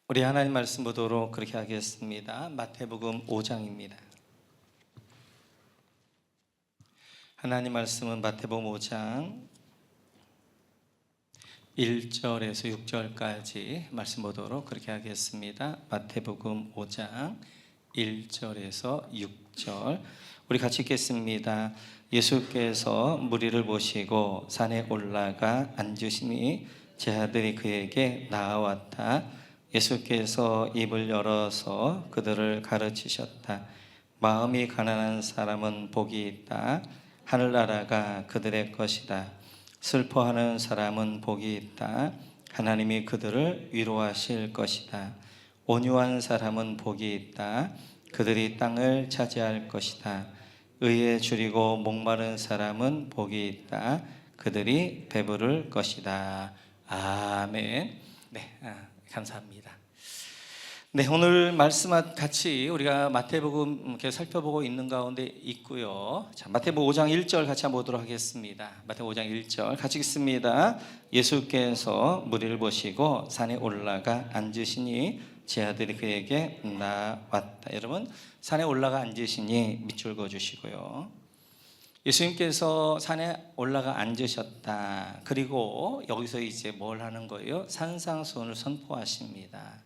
우리 하나님 말씀 보도록 그렇게 하겠습니다. 마태복음 5장입니다. 하나님 말씀은 마태복음 5장 1절에서 6절까지 말씀 보도록 그렇게 하겠습니다. 마태복음 5장 1절에서 6절 우리 같이 읽겠습니다. 예수께서 무리를 보시고 산에 올라가 앉으시니 제자들이 그에게 나아왔다. 예수께서 입을 열어서 그들을 가르치셨다. 마음이 가난한 사람은 복이 있다. 하늘나라가 그들의 것이다. 슬퍼하는 사람은 복이 있다. 하나님이 그들을 위로하실 것이다. 온유한 사람은 복이 있다. 그들이 땅을 차지할 것이다. 의에 줄이고 목마른 사람은 복이 있다. 그들이 배부를 것이다. 아멘. 네, 감사합니다. 네, 오늘 말씀 같이 우리가 마태복음 이렇게 살펴보고 있는 가운데 있고요. 자, 마태복음 5장 1절 같이 한번 보도록 하겠습니다. 마태복음 5장 1절 같이 읽습니다. 예수께서 무리를 보시고 산에 올라가 앉으시니 제자들이 그에게 나왔다. 여러분, 산에 올라가 앉으시니 밑줄 그어 주시고요. 예수님께서 산에 올라가 앉으셨다. 그리고 여기서 이제 뭘 하는 거예요? 산상수훈을 선포하십니다.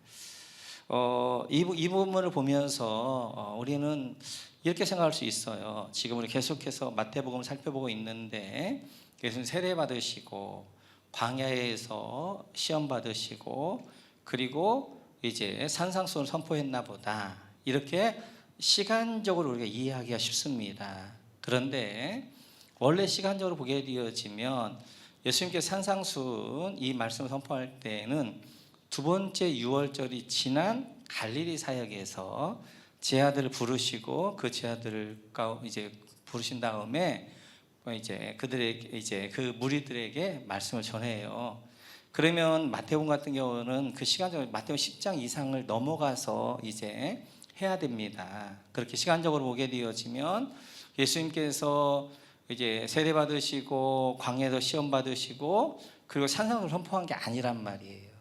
이 부분을 보면서 우리는 이렇게 생각할 수 있어요. 지금 우리 계속해서 마태복음을 살펴보고 있는데 예수님 세례 받으시고 광야에서 시험 받으시고 그리고 이제 산상수훈을 선포했나 보다. 이렇게 시간적으로 우리가 이해하기가 쉽습니다. 그런데 원래 시간적으로 보게 되어지면 예수님께서 산상수훈 이 말씀을 선포할 때는 두 번째 유월절이 지난 갈릴리 사역에서 제자들을 부르시고 그 제자들을 이제 부르신 다음에 이제 그들에게 이제 그 무리들에게 말씀을 전해요. 그러면 마태복음 같은 경우는 그 시간적으로 마태복음 10장 이상을 넘어가서 이제 해야 됩니다. 그렇게 시간적으로 보게 되어지면 예수님께서 이제 세례 받으시고 광야에서 시험 받으시고 그리고 산상수훈을 선포한 게 아니란 말이에요.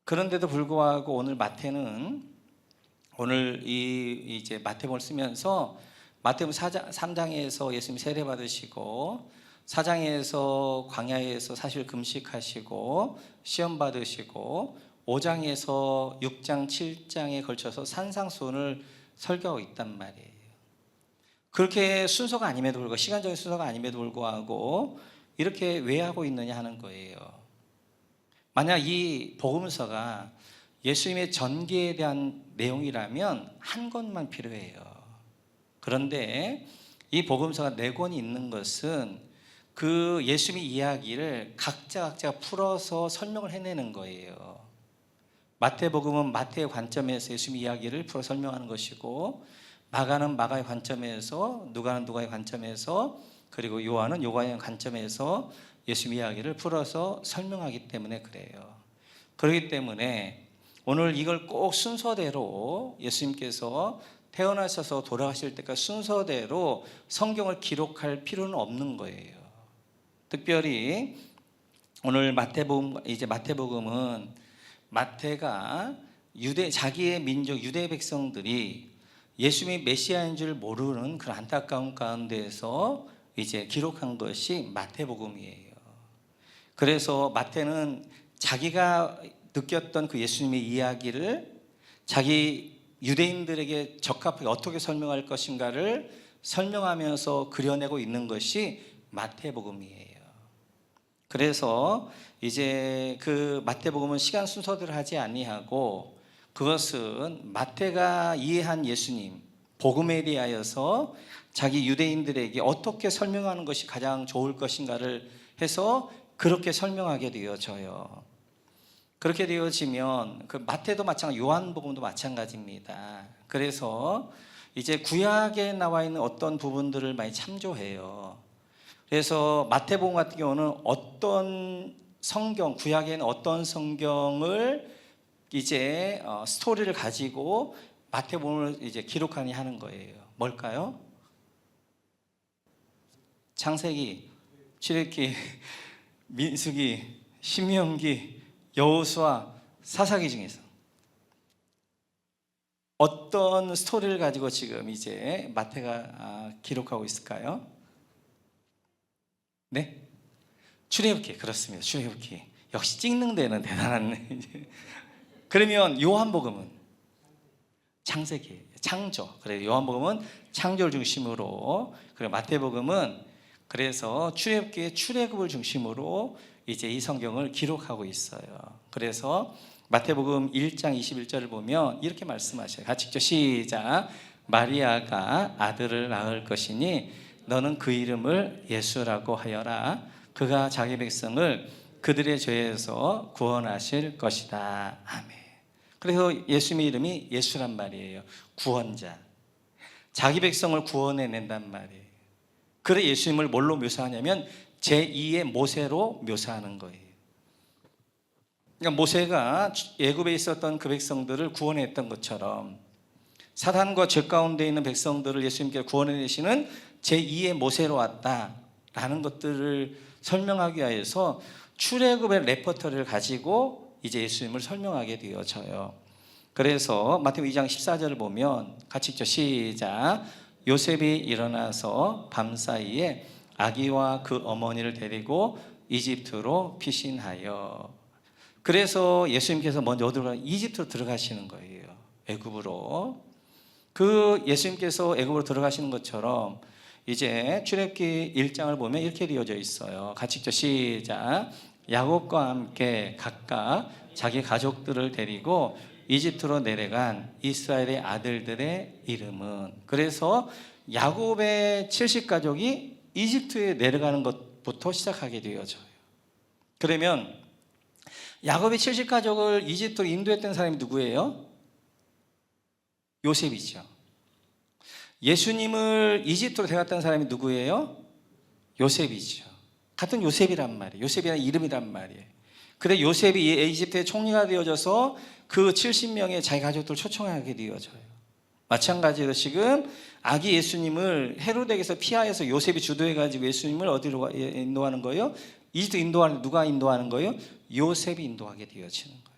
그런데도 불구하고 오늘 마태는 오늘 이제 마태복음을 쓰면서 마태복음 3장에서 예수님 세례 받으시고 4장에서 광야에서 사실 금식하시고 시험 받으시고 5장에서 6장 7장에 걸쳐서 산상수훈을 설교하고 있단 말이에요. 그렇게 순서가 아님에도 불구하고 시간적인 순서가 아님에도 불구하고 이렇게 왜 하고 있느냐 하는 거예요. 만약 이 복음서가 예수님의 전기에 대한 내용이라면 한 권만 필요해요. 그런데 이 복음서가 4권이 있는 것은 그 예수님의 이야기를 각자 풀어서 설명을 해내는 거예요. 마태복음은 마태의 관점에서 예수님 이야기를 풀어 설명하는 것이고 마가는 마가의 관점에서 누가는 누가의 관점에서 그리고 요한은 요한의 관점에서 예수님 이야기를 풀어서 설명하기 때문에 그래요. 그렇기 때문에 오늘 이걸 꼭 순서대로 예수님께서 태어나셔서 돌아가실 때까지 순서대로 성경을 기록할 필요는 없는 거예요. 특별히 오늘 마태복음은 마태가 자기의 민족 유대 백성들이 예수님이 메시아인 줄 모르는 그런 안타까운 가운데에서 이제 기록한 것이 마태복음이에요. 그래서 마태는 자기가 느꼈던 그 예수님의 이야기를 자기 유대인들에게 적합하게 어떻게 설명할 것인가를 설명하면서 그려내고 있는 것이 마태복음이에요. 그래서 이제 그 마태복음은 시간 순서대로 하지 아니하고 그것은 마태가 이해한 예수님 복음에 대하여서 자기 유대인들에게 어떻게 설명하는 것이 가장 좋을 것인가를 해서 그렇게 설명하게 되어져요. 그렇게 되어지면 그 마태도 마찬가지, 요한복음도 마찬가지입니다. 그래서 이제 구약에 나와 있는 어떤 부분들을 많이 참조해요. 그래서 마태복음 같은 경우는 어떤 성경, 구약에는 어떤 성경을 이제 스토리를 가지고 마태복음을 이제 기록하니 하는 거예요. 뭘까요? 창세기, 출애굽기, 민수기, 신명기, 여호수아, 사사기 중에서 어떤 스토리를 가지고 지금 이제 마태가 기록하고 있을까요? 네? 출애굽기. 그렇습니다. 출애굽기. 역시 찍는 데는 대단한. 그러면 요한복음은 창세기, 창조. 그래서 요한복음은 창조를 중심으로, 그리고 마태복음은 그래서 출애굽기의 출애굽을 중심으로 이제 이 성경을 기록하고 있어요. 그래서 마태복음 1장 21절을 보면 이렇게 말씀하셔요. 같이 읽죠. 시작. 마리아가 아들을 낳을 것이니 너는 그 이름을 예수라고 하여라. 그가 자기 백성을 그들의 죄에서 구원하실 것이다. 아멘. 그래서 예수님의 이름이 예수란 말이에요. 구원자. 자기 백성을 구원해낸단 말이에요. 그래 예수님을 뭘로 묘사하냐면 제2의 모세로 묘사하는 거예요. 그러니까 모세가 애굽에 있었던 그 백성들을 구원했던 것처럼 사단과 죄 가운데 있는 백성들을 예수님께서 구원해내시는 제2의 모세로 왔다라는 것들을 설명하기 위해서 출애굽의 레퍼토리를 가지고 이제 예수님을 설명하게 되어져요. 그래서 마태복음 2장 14절을 보면 같이 읽죠. 시작. 요셉이 일어나서 밤사이에 아기와 그 어머니를 데리고 이집트로 피신하여. 그래서 예수님께서 먼저 어디로 이집트로 들어가시는 거예요. 애굽으로. 그 예수님께서 애굽으로 들어가시는 것처럼 이제 출애굽기 1장을 보면 이렇게 되어져 있어요. 같이 읽죠. 시작. 야곱과 함께 각각 자기 가족들을 데리고 이집트로 내려간 이스라엘의 아들들의 이름은. 그래서 야곱의 70가족이 이집트에 내려가는 것부터 시작하게 되어져요. 그러면 야곱의 70가족을 이집트로 인도했던 사람이 누구예요? 요셉이죠. 예수님을 이집트로 데려갔던 사람이 누구예요? 요셉이죠. 같은 요셉이란 말이에요. 요셉이라는 이름이란 말이에요. 그래 요셉이 이집트의 총리가 되어져서 그 70명의 자기 가족들을 초청하게 되어져요. 마찬가지로 지금 아기 예수님을 헤로데에게서 피하여서 요셉이 주도해가지고 예수님을 어디로 인도하는 거예요? 이집트 인도하는, 누가 인도하는 거예요? 요셉이 인도하게 되어지는 거예요.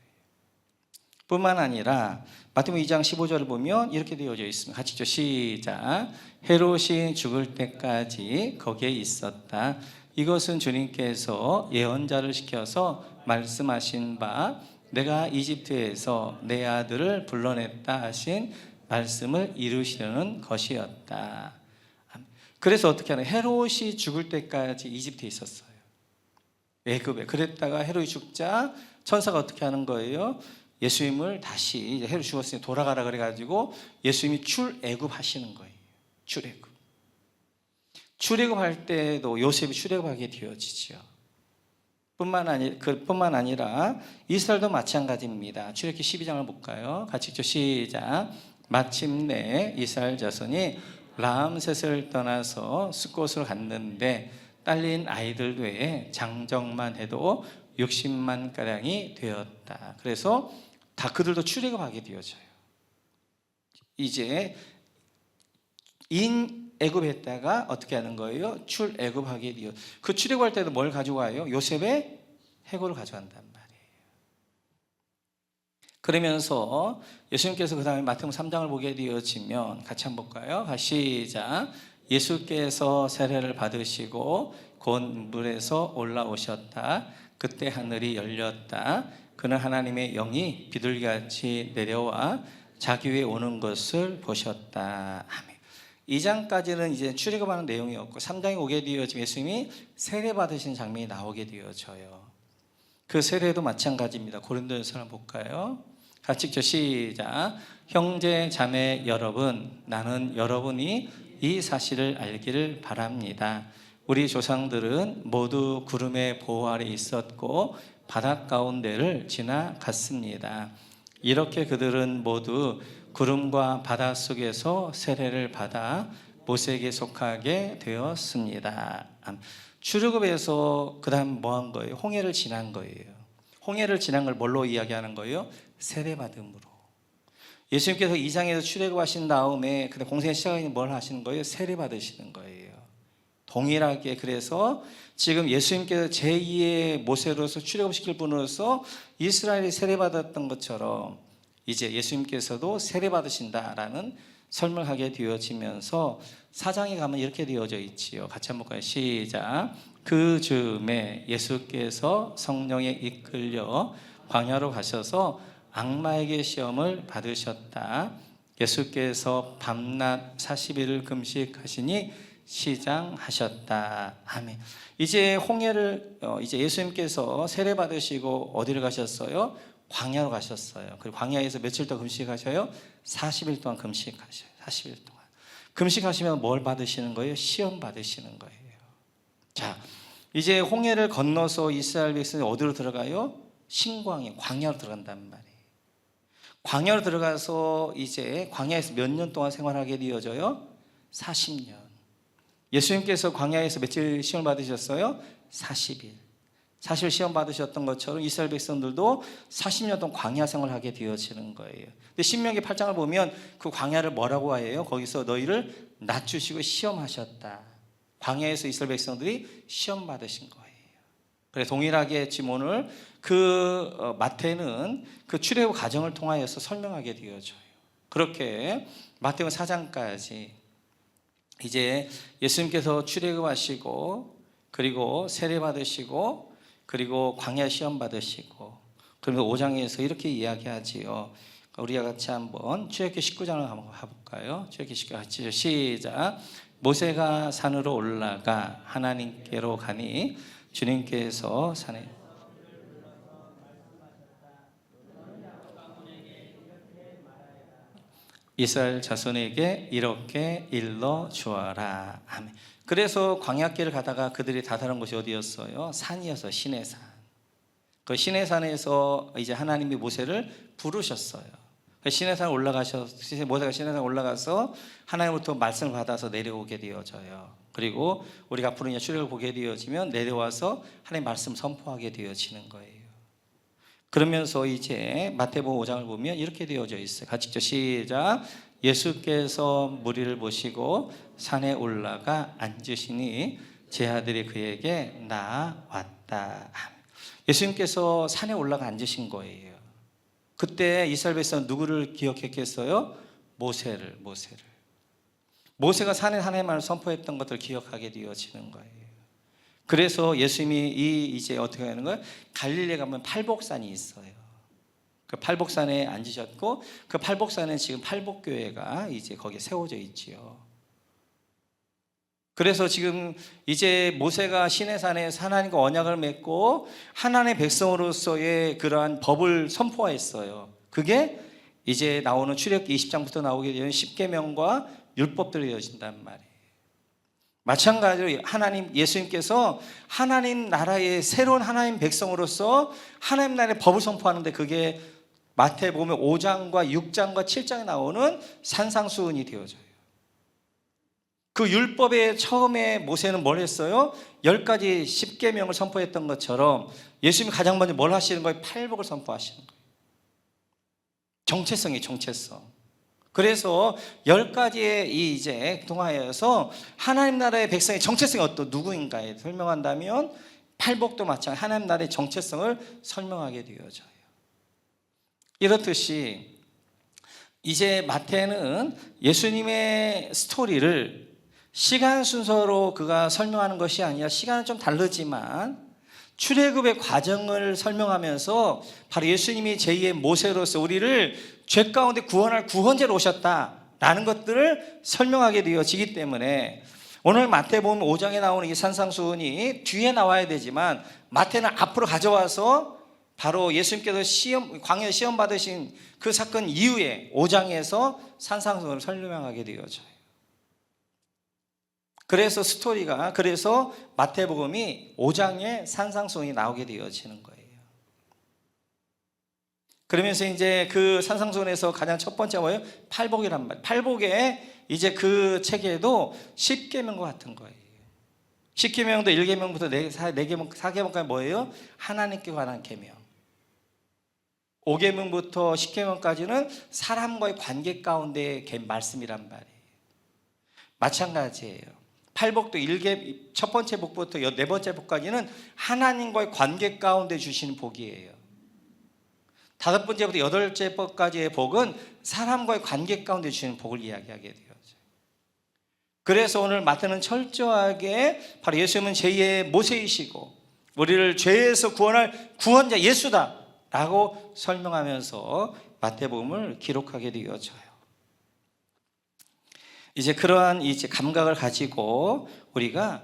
뿐만 아니라 마태복음 2장 15절을 보면 이렇게 되어져 있습니다. 같이 읽죠. 시작. 헤롯이 죽을 때까지 거기에 있었다. 이것은 주님께서 예언자를 시켜서 말씀하신 바 내가 이집트에서 내 아들을 불러냈다 하신 말씀을 이루시려는 것이었다. 그래서 어떻게 하냐? 헤롯이 죽을 때까지 이집트에 있었어요. 애굽에. 그랬다가 헤롯이 죽자 천사가 어떻게 하는 거예요? 예수님을 다시 헤롯이 죽었으니 돌아가라 그래가지고 예수님이 출애굽 하시는 거예요. 출애굽. 출애굽할 때도 요셉이 출애굽하게 되어지죠. 뿐만 아니라 이스라엘도 마찬가지입니다. 출애굽기 12장을 볼까요? 같이 읽죠. 시작. 마침내 이스라엘 자손이 라암셋을 떠나서 숫곳으로 갔는데 딸린 아이들 외에 장정만 해도 60만 가량이 되었다. 그래서 다 그들도 출애굽하게 되어져요. 이제 애굽했다가 어떻게 하는 거예요? 출애굽하게 되어. 그 출애굽할 때도 뭘 가지고 와요? 요셉의 해골을 가져간단 말이에요. 그러면서 예수님께서 그 다음에 마태복음 3장을 보게 되어지면 같이 한번 볼까요? 시작. 예수께서 세례를 받으시고 곧 물에서 올라오셨다. 그때 하늘이 열렸다. 그는 하나님의 영이 비둘기같이 내려와 자기 위에 오는 것을 보셨다. 아멘. 2장까지는 이제 출애굽하는 내용이었고 3장에 오게 되어지면 예수님이 세례 받으신 장면이 나오게 되어져요. 그 세례도 마찬가지입니다. 고린도전서를 볼까요? 같이 읽죠. 시작. 형제 자매 여러분, 나는 여러분이 이 사실을 알기를 바랍니다. 우리 조상들은 모두 구름의 보호 아래 있었고 바닷 가운데를 지나갔습니다. 이렇게 그들은 모두 구름과 바다 속에서 세례를 받아 모세에게 속하게 되었습니다. 출애굽에서 그 다음 뭐 한 거예요? 홍해를 지난 거예요. 홍해를 지난 걸 뭘로 이야기하는 거예요? 세례받음으로. 예수님께서 2장에서 출애굽하신 다음에 공생의 시작에 뭘 하시는 거예요? 세례받으시는 거예요. 동일하게 그래서 지금 예수님께서 제2의 모세로서 출애굽시킬 분으로서 이스라엘이 세례받았던 것처럼 이제 예수님께서도 세례받으신다라는 설명하게 되어지면서 사장에 가면 이렇게 되어져 있지요. 같이 한번 볼까요? 시작. 그 즈음에 예수께서 성령에 이끌려 광야로 가셔서 악마에게 시험을 받으셨다. 예수께서 밤낮 40일을 금식하시니 시장하셨다. 아멘. 이제 홍해를 이제 예수님께서 세례 받으시고 어디를 가셨어요? 광야로 가셨어요. 그리고 광야에서 며칠 동안 금식하셔요? 40일 동안 금식하셔요. 40일 동안. 금식하시면 뭘 받으시는 거예요? 시험 받으시는 거예요. 자, 이제 홍해를 건너서 이스라엘 백성이 어디로 들어가요? 신광야, 광야로 들어간단 말이에요. 광야로 들어가서 이제 광야에서 몇 년 동안 생활하게 되어져요? 40년. 예수님께서 광야에서 며칠 시험 받으셨어요? 40일. 40일 시험 받으셨던 것처럼 이스라엘 백성들도 40년 동안 광야 생활하게 되어지는 거예요. 근데 신명기 8장을 보면 그 광야를 뭐라고 해요? 거기서 너희를 낮추시고 시험하셨다. 광야에서 이스라엘 백성들이 시험 받으신 거예요. 그래서 동일하게 지금 오늘 그 마태는 그 출애굽 과정을 통하여서 설명하게 되어져요. 그렇게 마태복음 4장까지 이제 예수님께서 출애굽하시고 그리고 세례 받으시고 그리고 광야 시험 받으시고 그리고 5장에서 이렇게 이야기하지요. 우리가 같이 한번 출애굽기 19장을 한번 가볼까요? 출애굽기 19장 같이 시작. 모세가 산으로 올라가 하나님께로 가니 주님께서 산에 이스라엘 자손에게 이렇게 일러 주어라. 아멘. 그래서 광야길을 가다가 그들이 다다른 곳이 어디였어요? 산이어서 시내산. 그 시내산에서 이제 하나님이 모세를 부르셨어요. 시내산 모세가 시내산 올라가서 하나님부터 말씀을 받아서 내려오게 되어져요. 그리고 우리가 앞으로 이제 출애굽을 보게 되어지면 내려와서 하나님 말씀 선포하게 되어지는 거예요. 그러면서 이제 마태복음 5장을 보면 이렇게 되어져 있어요. 같이 읽죠. 시작. 예수께서 무리를 보시고 산에 올라가 앉으시니 제 아들이 그에게 나왔다. 예수님께서 산에 올라가 앉으신 거예요. 그때 이스라엘 백성은 누구를 기억했겠어요? 모세를. 모세가 산에 하나님의 말을 선포했던 것들을 기억하게 되어지는 거예요. 그래서 예수님이 이제 어떻게 하는 거예요? 갈릴리에 가면 팔복산이 있어요. 그 팔복산에 앉으셨고 그 팔복산에 지금 팔복교회가 이제 거기에 세워져 있지요. 그래서 지금 이제 모세가 시내산에서 하나님과 언약을 맺고 하나님의 백성으로서의 그러한 법을 선포했어요. 그게 이제 나오는 출애굽기 20장부터 나오게 되는 십계명과 율법들이 이어진단 말이에요. 마찬가지로 예수님께서 하나님 나라의 새로운 하나님 백성으로서 하나님 나라의 법을 선포하는데 그게 마태복음 5장과 6장과 7장에 나오는 산상수훈이 되어져요. 그 율법의 처음에 모세는 뭘 했어요? 10가지 십계명을 선포했던 것처럼 예수님이 가장 먼저 뭘 하시는 거예요? 팔복을 선포하시는 거예요. 정체성. 그래서 10가지의 이제 통하여서 하나님 나라의 백성의 정체성이 어떤 누구인가에 설명한다면 팔복도 마찬가지 하나님 나라의 정체성을 설명하게 되어져요. 이렇듯이 이제 마태는 예수님의 스토리를 시간 순서로 그가 설명하는 것이 아니라 시간은 좀 다르지만 출애굽의 과정을 설명하면서 바로 예수님이 제2의 모세로서 우리를 죄 가운데 구원할 구원자로 오셨다라는 것들을 설명하게 되어지기 때문에 오늘 마태복음 5장에 나오는 이 산상수훈이 뒤에 나와야 되지만 마태는 앞으로 가져와서 바로 예수님께서 광야에 시험 받으신 그 사건 이후에 5장에서 산상수훈을 설명하게 되어져요. 그래서 마태복음이 5장에 산상수훈이 나오게 되어지는 거예요. 그러면서 이제 그 산상수훈에서 가장 첫 번째 뭐예요? 팔복이란 말. 팔복에 이제 그 책에도 10계명과 같은 거예요. 10계명도 1계명부터 4계명, 4계명까지 뭐예요? 하나님께 관한 계명. 5계명부터 10계명까지는 사람과의 관계 가운데의 말씀이란 말이에요. 마찬가지예요. 팔복도 첫 번째 복부터 네 번째 복까지는 하나님과의 관계 가운데 주시는 복이에요. 다섯 번째부터 여덟째 복까지의 복은 사람과의 관계 가운데 주시는 복을 이야기하게 돼요. 그래서 오늘 마태는 철저하게 바로 예수님은 제2의 모세이시고 우리를 죄에서 구원할 구원자 예수다 라고 설명하면서 마태복음을 기록하게 되어져요. 이제 그러한 이제 감각을 가지고 우리가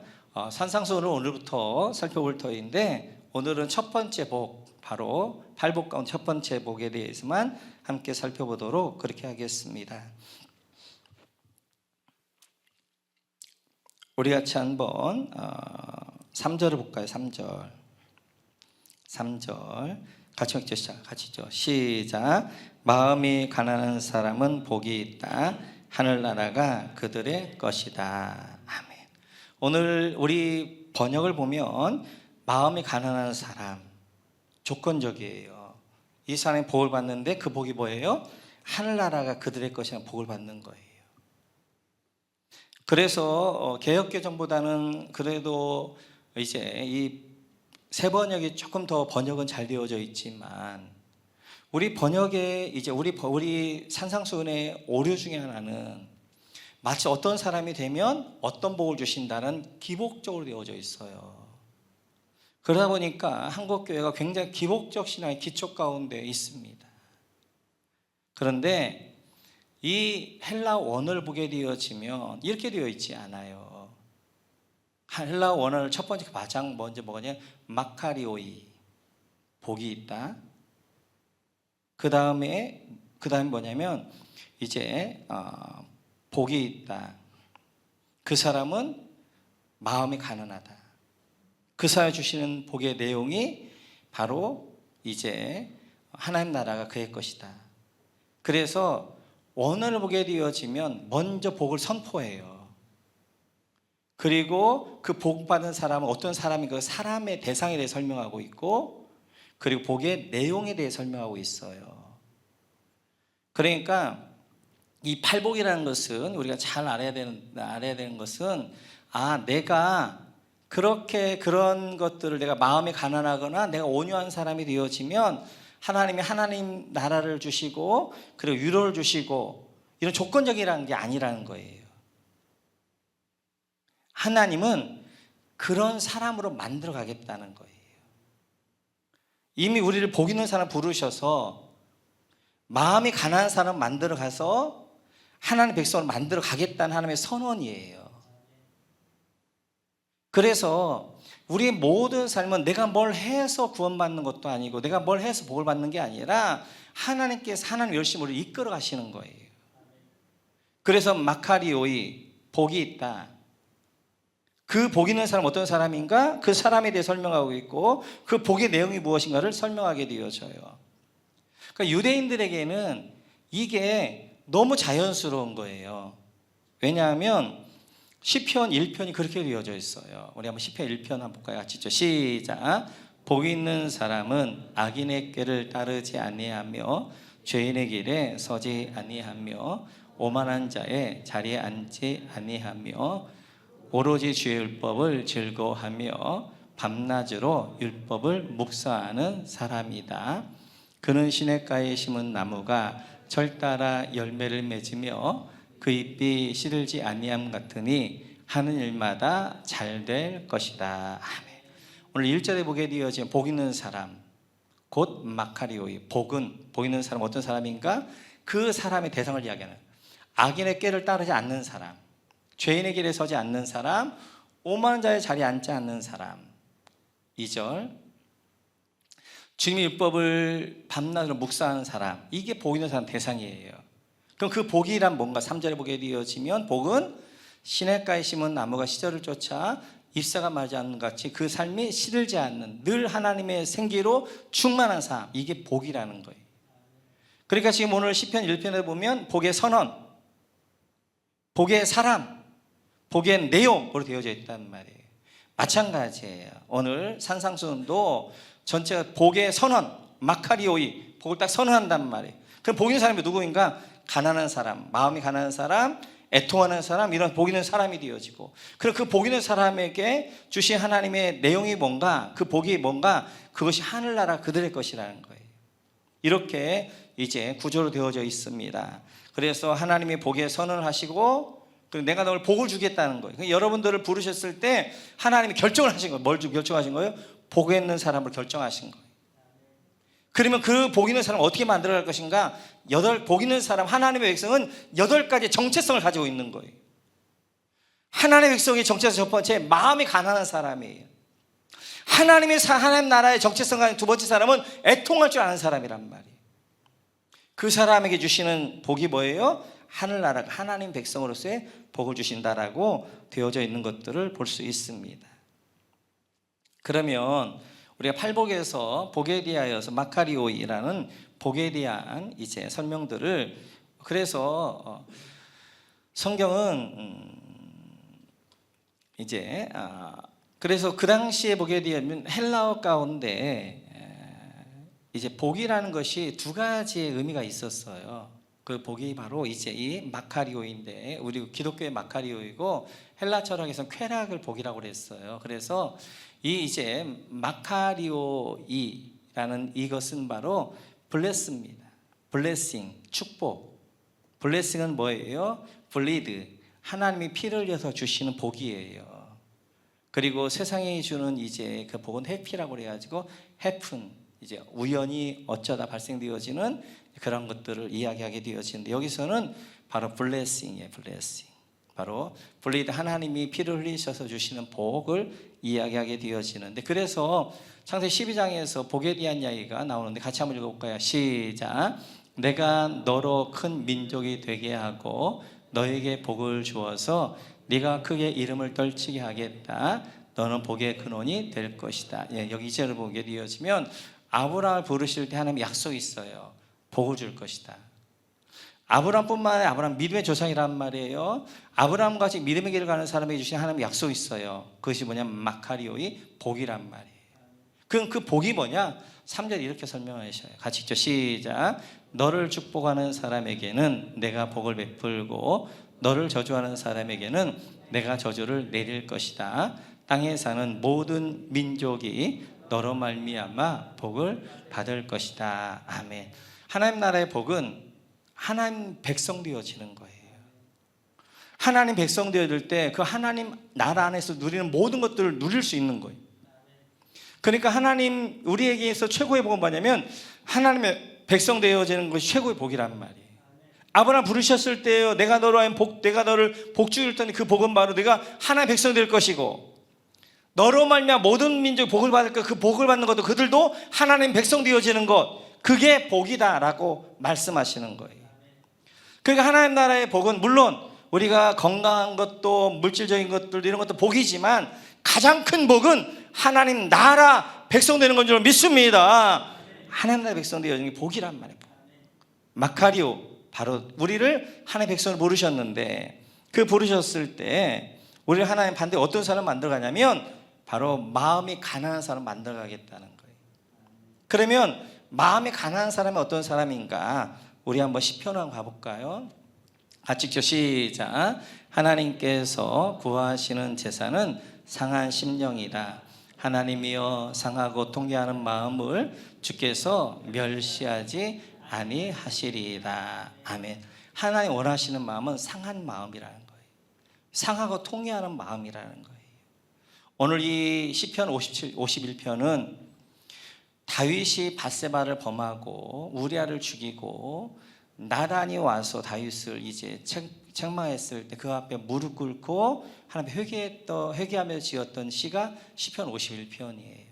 산상수훈을 오늘부터 살펴볼 터인데, 오늘은 첫 번째 복, 바로 팔복 가운데 첫 번째 복에 대해서만 함께 살펴보도록 그렇게 하겠습니다. 우리 같이 한번 3절을 볼까요? 3절 같이 읽죠. 같이죠. 시작. 마음이 가난한 사람은 복이 있다. 하늘나라가 그들의 것이다. 아멘. 오늘 우리 번역을 보면 마음이 가난한 사람, 조건적이에요. 이 사람이 복을 받는데 그 복이 뭐예요? 하늘나라가 그들의 것이라는 복을 받는 거예요. 그래서 개역개정보다는 그래도 이제 이 새 번역이 조금 더 번역은 잘 되어져 있지만, 우리 번역에 이제 우리 산상수훈의 오류 중에 하나는 마치 어떤 사람이 되면 어떤 복을 주신다는 기복적으로 되어져 있어요. 그러다 보니까 한국 교회가 굉장히 기복적 신앙의 기초 가운데 있습니다. 그런데 이 헬라 원어를 보게 되어지면 이렇게 되어 있지 않아요. 헬라 원어를 첫 번째 가장 먼저 뭐냐, 마카리오이, 복이 있다. 그 다음에 뭐냐면 이제 복이 있다. 그 사람은 마음이 가난하다. 그 사람이 주시는 복의 내용이 바로 이제 하나님 나라가 그의 것이다. 그래서 원어를 보게 되어지면 먼저 복을 선포해요. 그리고 그 복 받은 사람은 어떤 사람이 그 사람의 대상에 대해 설명하고 있고, 그리고 복의 내용에 대해 설명하고 있어요. 그러니까 이 팔복이라는 것은 우리가 잘 알아야 되는 것은, 내가 그렇게 그런 것들을 내가 마음이 가난하거나 내가 온유한 사람이 되어지면 하나님이 하나님 나라를 주시고 그리고 위로를 주시고 이런 조건적이라는 게 아니라는 거예요. 하나님은 그런 사람으로 만들어 가겠다는 거예요. 이미 우리를 복 있는 사람 부르셔서 마음이 가난한 사람 만들어 가서 하나님의 백성을 만들어 가겠다는 하나님의 선언이에요. 그래서 우리의 모든 삶은 내가 뭘 해서 구원받는 것도 아니고 내가 뭘 해서 복을 받는 게 아니라 하나님께서 하나님 열심히 우리를 이끌어 가시는 거예요. 그래서 마카리오이, 복이 있다. 그 복 있는 사람 어떤 사람인가? 그 사람에 대해 설명하고 있고 그 복의 내용이 무엇인가를 설명하게 되어져요. 그러니까 유대인들에게는 이게 너무 자연스러운 거예요. 왜냐하면 시편 1편이 그렇게 되어져 있어요. 우리 한번 시편 1편 한번 볼까요? 같이 있죠. 시작. 복 있는 사람은 악인의 꾀를 따르지 아니하며 죄인의 길에 서지 아니하며 오만한 자의 자리에 앉지 아니하며 오로지 주의 율법을 즐거워하며 밤낮으로 율법을 묵상하는 사람이다. 그는 시냇가에 심은 나무가 절 따라 열매를 맺으며 그 잎이 시들지 아니함 같으니 하는 일마다 잘 될 것이다. 아멘. 오늘 1절에 보게 되어진 복 있는 사람, 곧 마카리오이. 복 있는 사람 어떤 사람인가? 그 사람의 대상을 이야기하는, 악인의 꾀를 따르지 않는 사람, 죄인의 길에 서지 않는 사람, 오만한 자의 자리에 앉지 않는 사람. 2절, 주님의 율법을 밤낮으로 묵상하는 사람, 이게 복 있는 사람 대상이에요. 그럼 그 복이란 뭔가? 3절에 보게 되어지면 복은 시냇가에 심은 나무가 시절을 쫓아 잎사가 마르지 않는 같이 그 삶이 시들지 않는 늘 하나님의 생기로 충만한 삶, 이게 복이라는 거예요. 그러니까 지금 오늘 시편 1편에 보면 복의 선언, 복의 사람, 복의 내용으로 되어져 있단 말이에요. 마찬가지예요. 오늘 산상수훈도 전체가 복의 선언, 마카리오이, 복을 딱 선언한단 말이에요. 그럼 복 있는 사람이 누구인가? 가난한 사람, 마음이 가난한 사람, 애통하는 사람, 이런 복 있는 사람이 되어지고, 그리고 그 복 있는 사람에게 주신 하나님의 내용이 뭔가, 그 복이 뭔가, 그것이 하늘나라 그들의 것이라는 거예요. 이렇게 이제 구조로 되어져 있습니다. 그래서 하나님의 복에 선언을 하시고, 그리고 내가 너를 복을 주겠다는 거예요. 여러분들을 부르셨을 때 하나님이 결정을 하신 거예요. 뭘 결정하신 거예요? 복 있는 사람을 결정하신 거예요. 그러면 그 복 있는 사람을 어떻게 만들어갈 것인가? 복 있는 사람, 하나님의 백성은 8가지 정체성을 가지고 있는 거예요. 하나님의 백성의 정체성 첫 번째, 마음이 가난한 사람이에요. 하나님 나라의 정체성 가진 두 번째 사람은 애통할 줄 아는 사람이란 말이에요. 그 사람에게 주시는 복이 뭐예요? 하늘나라, 하나님 백성으로서의 복을 주신다라고 되어져 있는 것들을 볼 수 있습니다. 그러면 우리가 팔복에서 복에 대하여서 마카리오이라는 복에 대한 이제 설명들을, 그래서 성경은 이제 그래서 그 당시에 복에 대하면 헬라어 가운데 이제 복이라는 것이 2가지의 의미가 있었어요. 그 복이 바로 이제 이 마카리오인데, 우리 기독교의 마카리오이고 헬라 철학에서는 쾌락을 복이라고 그랬어요. 그래서 이 이제 마카리오이라는 이것은 바로 블레스입니다. 블레싱, 축복. 블레싱은 뭐예요? 블리드, 하나님이 피를 흘려서 주시는 복이에요. 그리고 세상이 주는 이제 그 복은 해피라고 그래가지고 해픈, 이제 우연히 어쩌다 발생되어지는 그런 것들을 이야기하게 되어지는데, 여기서는 바로 블레싱이에요. 블레싱, 바로 블리드, 하나님이 피를 흘리셔서 주시는 복을 이야기하게 되어지는데, 그래서 창세기 12장에서 복에 대한 이야기가 나오는데 같이 한번 읽어볼까요? 시작. 내가 너로 큰 민족이 되게 하고 너에게 복을 주어서 네가 크게 이름을 떨치게 하겠다. 너는 복의 근원이 될 것이다. 여기 2절을 보게 되어지면 아브라함을 부르실 때 하나님 약속이 있어요. 복을 줄 것이다. 아브라함뿐만 아니라 아브라함 믿음의 조상이란 말이에요. 아브라함같이 믿음의 길을 가는 사람에게 주신 하나님 약속이 있어요. 그것이 뭐냐면 마카리오의 복이란 말이에요. 그럼 그 복이 뭐냐? 3절 이렇게 설명하셔요. 같이 읽죠. 시작. 너를 축복하는 사람에게는 내가 복을 베풀고 너를 저주하는 사람에게는 내가 저주를 내릴 것이다. 땅에 사는 모든 민족이 너로 말미암아 복을 받을 것이다. 아멘. 하나님 나라의 복은 하나님 백성 되어지는 거예요. 하나님 백성 되어질 때 그 하나님 나라 안에서 누리는 모든 것들을 누릴 수 있는 거예요. 그러니까 하나님 우리에게서 최고의 복은 뭐냐면 하나님의 백성 되어지는 것이 최고의 복이란 말이에요. 아브라함 부르셨을 때요, 내가 너로 하면 내가 너를 복주일 테니 그 복은 바로 네가 하나님의 백성 될 것이고 너로 말미암아 모든 민족이 복을 받을 것, 그 복을 받는 것도 그들도 하나님 백성 되어지는 것, 그게 복이다라고 말씀하시는 거예요. 그러니까 하나님 나라의 복은 물론 우리가 건강한 것도 물질적인 것들 이런 것도 복이지만 가장 큰 복은 하나님 나라 백성 되는 건 줄 믿습니다. 하나님 나라 백성 되어지는 게 복이란 말이에요. 마카리오, 바로 우리를 하나님 백성을 부르셨는데 그 부르셨을 때 우리를 하나님 반대 어떤 사람 만들어가냐면 바로 마음이 가난한 사람 만들어가겠다는 거예요. 그러면 마음이 가난한 사람이 어떤 사람인가? 우리 한번 시편을 한번 가볼까요? 같이 읽죠. 시작. 하나님께서 구하시는 제사는 상한 심령이다. 하나님이여 상하고 통회하는 마음을 주께서 멸시하지 아니하시리이다. 아멘. 하나님 원하시는 마음은 상한 마음이라는 거예요. 상하고 통회하는 마음이라는 거예요. 오늘 이 시편 51편은 다윗이 밧세바를 범하고 우리아를 죽이고 나단이 와서 다윗을 이제 책망했을 때 그 앞에 무릎 꿇고 하나님 회개하며 지었던 시가 시편 51편이에요.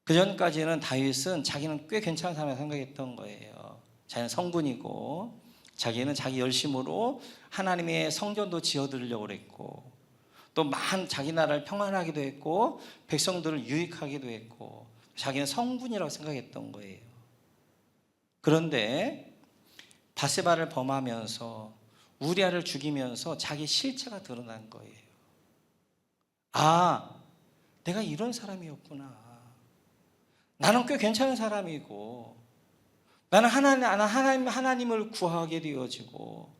그 전까지는 다윗은 자기는 꽤 괜찮은 사람이라고 생각했던 거예요. 자기는 성군이고 자기는 자기 열심으로 하나님의 성전도 지어드리려고 그랬고 또 자기 나라를 평안하기도 했고 백성들을 유익하기도 했고 자기는 성군이라고 생각했던 거예요. 그런데 밧세바를 범하면서 우리아를 죽이면서 자기 실체가 드러난 거예요. 아, 내가 이런 사람이었구나. 나는 꽤 괜찮은 사람이고 나는 하나님을 구하게 되어지고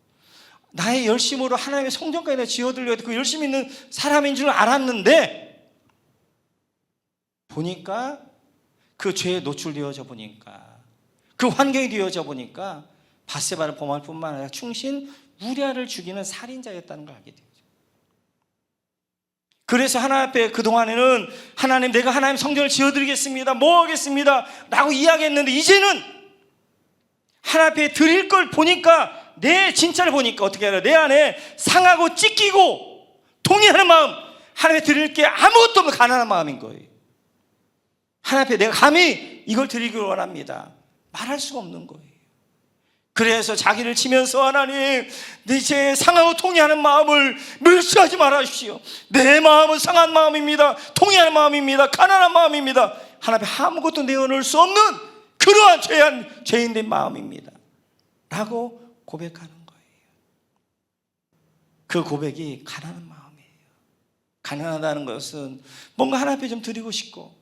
나의 열심으로 하나님의 성전까지 지어드려야 돼. 그 열심히 있는 사람인 줄 알았는데 보니까 그 죄에 노출되어져 보니까 그 환경이 되어져 보니까 밧세바를 범할 뿐만 아니라 충신 우리아를 죽이는 살인자였다는 걸 알게 되죠. 그래서 하나님 앞에 그동안에는 하나님 내가 하나님 성전을 지어드리겠습니다, 뭐 하겠습니다 라고 이야기했는데 이제는 하나님 앞에 드릴 걸 보니까 내 진짜를 보니까 어떻게 하냐, 내 안에 상하고 찢기고 동의하는 마음, 하나님께 드릴 게 아무것도 없는 가난한 마음인 거예요. 하나님 앞에 내가 감히 이걸 드리기를 원합니다 말할 수가 없는 거예요. 그래서 자기를 치면서 하나님 이제 상하고 통회하는 마음을 멸시하지 말아주십시오. 내 마음은 상한 마음입니다, 통회할 마음입니다, 가난한 마음입니다. 하나님 앞에 아무것도 내어놓을 수 없는 그러한 죄인된 마음입니다 라고 고백하는 거예요. 그 고백이 가난한 마음이에요. 가난하다는 것은 뭔가 하나님 앞에 좀 드리고 싶고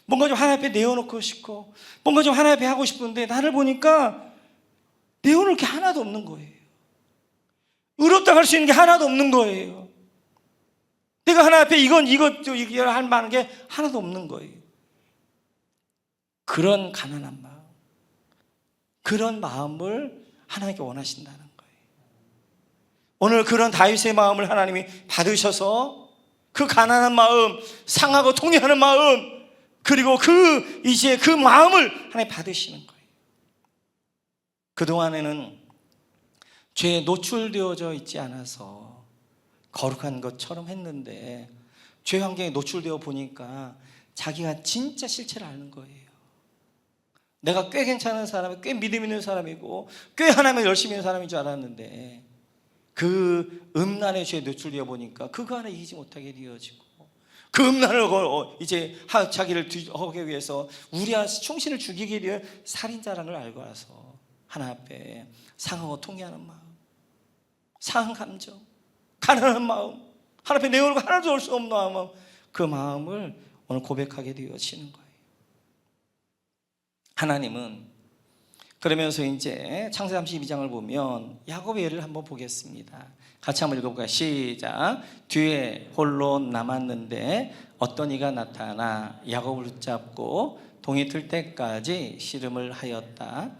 뭔가 좀 하나님 앞에 내어놓고 싶고 뭔가 좀 하나님 앞에 하고 싶은데 나를 보니까 내어놓을 게 하나도 없는 거예요. 의롭다 할 수 있는 게 하나도 없는 거예요. 내가 하나님 앞에 이건 할 만한 게 하나도 없는 거예요. 그런 가난한 마음, 그런 마음을 하나님께 원하신다는 거예요. 오늘 그런 다윗의 마음을 하나님이 받으셔서 그 가난한 마음, 상하고 통회하는 마음, 그리고 이제 그 마음을 하나님 받으시는 거예요. 그동안에는 죄에 노출되어져 있지 않아서 거룩한 것처럼 했는데 죄 환경에 노출되어 보니까 자기가 진짜 실체를 아는 거예요. 내가 꽤 괜찮은 사람이, 꽤 믿음 있는 사람이고 꽤 하나님을 열심히 있는 사람인 줄 알았는데 그 음란의 죄에 노출되어 보니까 그거 하나 이기지 못하게 되어지고 그 음란을 이제 자기를 하기 위해서 우리와 충신을 죽이기 위해 살인자라는 걸 알고 와서 하나님 앞에 상하고 통회하는 마음, 상한 감정, 가난한 마음, 하나님 앞에 내어놓고 하나도 올 수 없는 마음, 그 마음을 오늘 고백하게 되어지는 거예요. 하나님은 그러면서 이제 창세기 32장을 보면 야곱의 예를 한번 보겠습니다. 같이 한번 읽어볼까요? 시작. 뒤에 홀로 남았는데 어떤 이가 나타나 야곱을 붙잡고 동이 틀 때까지 씨름을 하였다.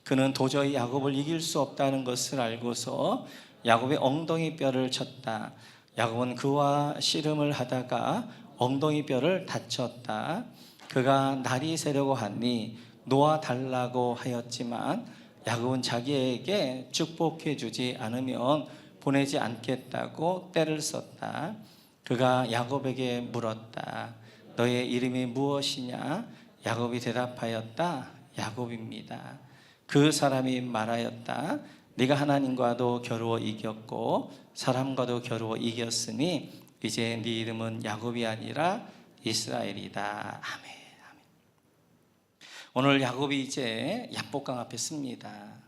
그는 도저히 야곱을 이길 수 없다는 것을 알고서 야곱의 엉덩이 뼈를 쳤다. 야곱은 그와 씨름을 하다가 엉덩이 뼈를 다쳤다. 그가 날이 새려고 하니 놓아 달라고 하였지만 야곱은 자기에게 축복해 주지 않으면 보내지 않겠다고 떼를 썼다. 그가 야곱에게 물었다. 너의 이름이 무엇이냐? 야곱이 대답하였다. 야곱입니다. 그 사람이 말하였다. 네가 하나님과도 겨루어 이겼고 사람과도 겨루어 이겼으니 이제 네 이름은 야곱이 아니라 이스라엘이다. 아멘. 오늘 야곱이 이제 야복강 앞에 씁니다.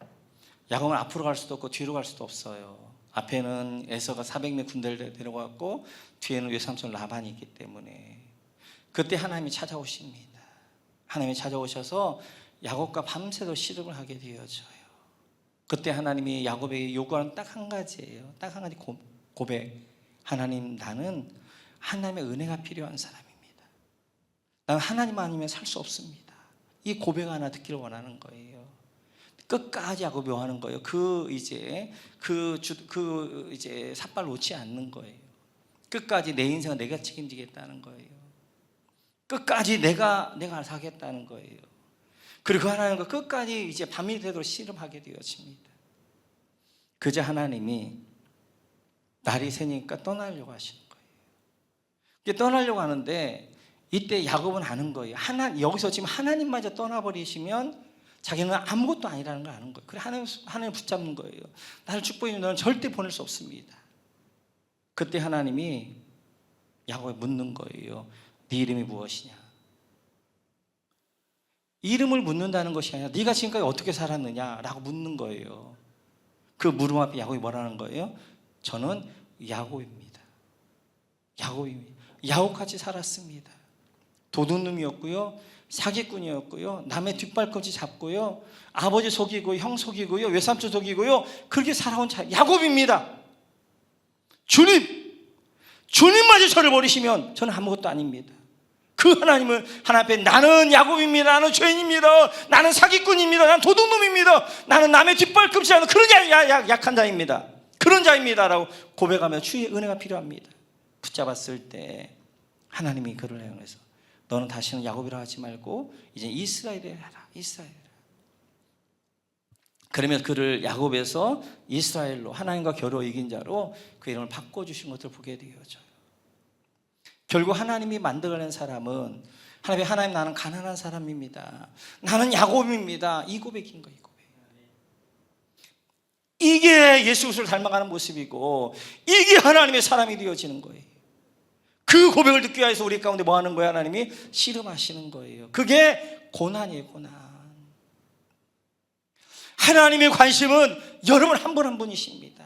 야곱은 앞으로 갈 수도 없고 뒤로 갈 수도 없어요. 앞에는 에서가 400명 군대를 데려갔고 뒤에는 외삼촌 라반이 있기 때문에 그때 하나님이 찾아오십니다. 하나님이 찾아오셔서 야곱과 밤새도록 씨름을 하게 되어져요. 그때 하나님이 야곱에게 요구하는 딱 한 가지예요. 딱 한 가지 고백. 하나님, 나는 하나님의 은혜가 필요한 사람입니다. 나는 하나님 아니면 살 수 없습니다. 이 고백 하나 듣기를 원하는 거예요. 끝까지 하고 묘하는 거예요. 이제 삿발 놓지 않는 거예요. 끝까지 내 인생은 내가 책임지겠다는 거예요. 끝까지 내가 알아서 하겠다는 거예요. 그리고 하나님과 끝까지 이제 밤이 되도록 씨름하게 되어집니다. 그저 하나님이 날이 새니까 떠나려고 하시는 거예요. 떠나려고 하는데 이때 야곱은 아는 거예요. 여기서 지금 하나님마저 떠나버리시면 자기는 아무것도 아니라는 걸 아는 거예요. 그래 하나님 붙잡는 거예요. 나를 축복해 너는 절대 보낼 수 없습니다. 그때 하나님이 야곱에 묻는 거예요. 네 이름이 무엇이냐? 이름을 묻는다는 것이 아니라 네가 지금까지 어떻게 살았느냐라고 묻는 거예요. 그 물음 앞에 야곱이 뭐라는 거예요? 저는 야곱입니다. 야곱같이 살았습니다. 도둑놈이었고요. 사기꾼이었고요. 남의 뒷발꿈치 잡고요. 아버지 속이고 형 속이고요. 외삼촌 속이고요. 그렇게 살아온 야곱입니다. 주님마저 저를 버리시면 저는 아무것도 아닙니다. 그 하나님은 하나님 앞에 나는 야곱입니다. 나는 죄인입니다. 나는 사기꾼입니다. 나는 도둑놈입니다. 나는 남의 뒷발꿈치하는 그런 약한 자입니다. 그런 자입니다 라고 고백하며 주의 은혜가 필요합니다. 붙잡았을 때 하나님이 그를 향해서 너는 다시는 야곱이라 하지 말고 이제 이스라엘이라 하라. 이스라엘이라. 그러면 그를 야곱에서 이스라엘로 하나님과 겨루 이긴 자로 그 이름을 바꿔주신 것을 보게 되어져요. 결국 하나님이 만들어낸 사람은 하나님 나는 가난한 사람입니다. 나는 야곱입니다. 이 고백인 거예요. 이게 예수 그리스도를 닮아가는 모습이고 이게 하나님의 사람이 되어지는 거예요. 그 고백을 듣기 위해서 우리 가운데 뭐 하는 거예요? 하나님이 씨름하시는 거예요. 그게 고난이에요. 고난. 하나님의 관심은 여러분 한 분 한 분이십니다.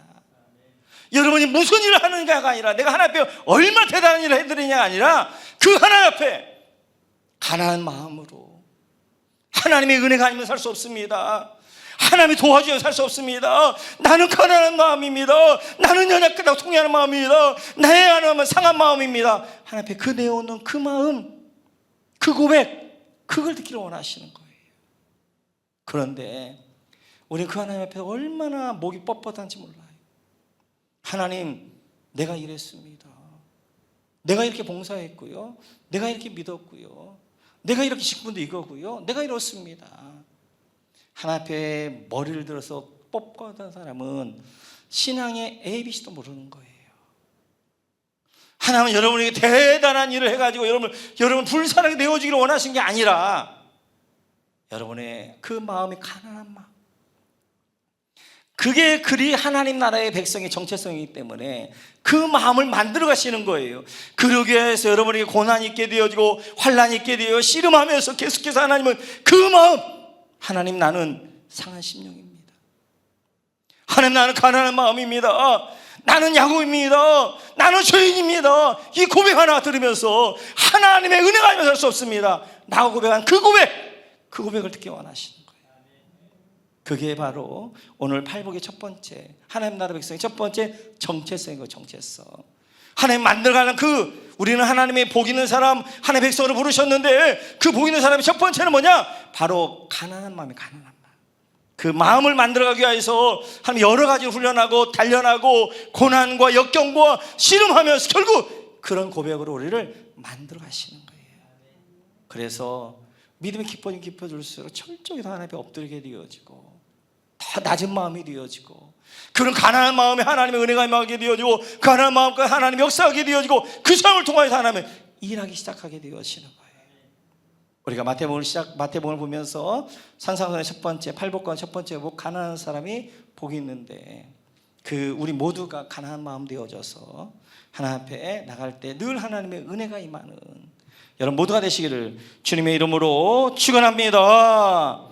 여러분이 무슨 일을 하는가가 아니라 내가 하나님 앞에 얼마나 대단한 일을 해드리냐가 아니라 그 하나님 앞에 가난한 마음으로 하나님의 은혜가 아니면 살 수 없습니다. 하나님이 도와주면 살 수 없습니다. 나는 가난한 마음입니다. 나는 연약하다고 통회하는 마음입니다. 나의 하나님은 상한 마음입니다. 하나님 앞에 그 내어놓은 그 마음, 그 고백, 그걸 듣기를 원하시는 거예요. 그런데 우리는 그 하나님 앞에 얼마나 목이 뻣뻣한지 몰라요. 하나님, 내가 이랬습니다. 내가 이렇게 봉사했고요. 내가 이렇게 믿었고요. 내가 이렇게 식분도 이거고요. 내가 이렇습니다. 하나님 앞에 머리를 들어서 뻣뻣한 사람은 신앙의 ABC도 모르는 거예요. 하나님은 여러분에게 대단한 일을 해가지고 여러분 불쌍하게 내어주기를 원하신 게 아니라 여러분의 그 마음이 가난한 마음, 그게 그리 하나님 나라의 백성의 정체성이기 때문에 그 마음을 만들어 가시는 거예요. 그러기 위해서 여러분에게 고난이 있게 되어지고 환난이 있게 되어 씨름하면서 계속해서 하나님은 그 마음, 하나님 나는 상한 심령입니다. 하나님 나는 가난한 마음입니다. 나는 야곱입니다. 나는 죄인입니다. 이 고백 하나 들으면서 하나님의 은혜가 아니면 살 수 없습니다. 나가 고백한 그 고백을 듣기 원하시는 거예요. 그게 바로 오늘 팔복의 첫 번째 하나님 나라 백성의 첫 번째 정체성이고 정체성. 하나님 만들어가는 우리는 하나님의 복 있는 사람, 하나님의 백성으로 부르셨는데 그 복 있는 사람의 첫 번째는 뭐냐? 바로 가난한 마음이 가난한 마음. 그 마음을 만들어가기 위해서 하나님 여러 가지를 훈련하고 단련하고 고난과 역경과 씨름하면서 결국 그런 고백으로 우리를 만들어 가시는 거예요. 그래서 믿음이 깊어질수록 철저히 하나님 앞에 엎드리게 되어지고 더 낮은 마음이 되어지고 그런 가난한 마음에 하나님의 은혜가 임하게 되어지고 그 가난한 마음과 하나님의 역사하게 되어지고 그 삶을 통해서 하나님의 일하기 시작하게 되어지는 거예요. 우리가 마태복음을 보면서 산상선의 첫 번째 팔복과 첫 번째 복 가난한 사람이 복이 있는데 우리 모두가 가난한 마음 되어져서 하나님 앞에 나갈 때 늘 하나님의 은혜가 임하는 여러분 모두가 되시기를 주님의 이름으로 축원합니다.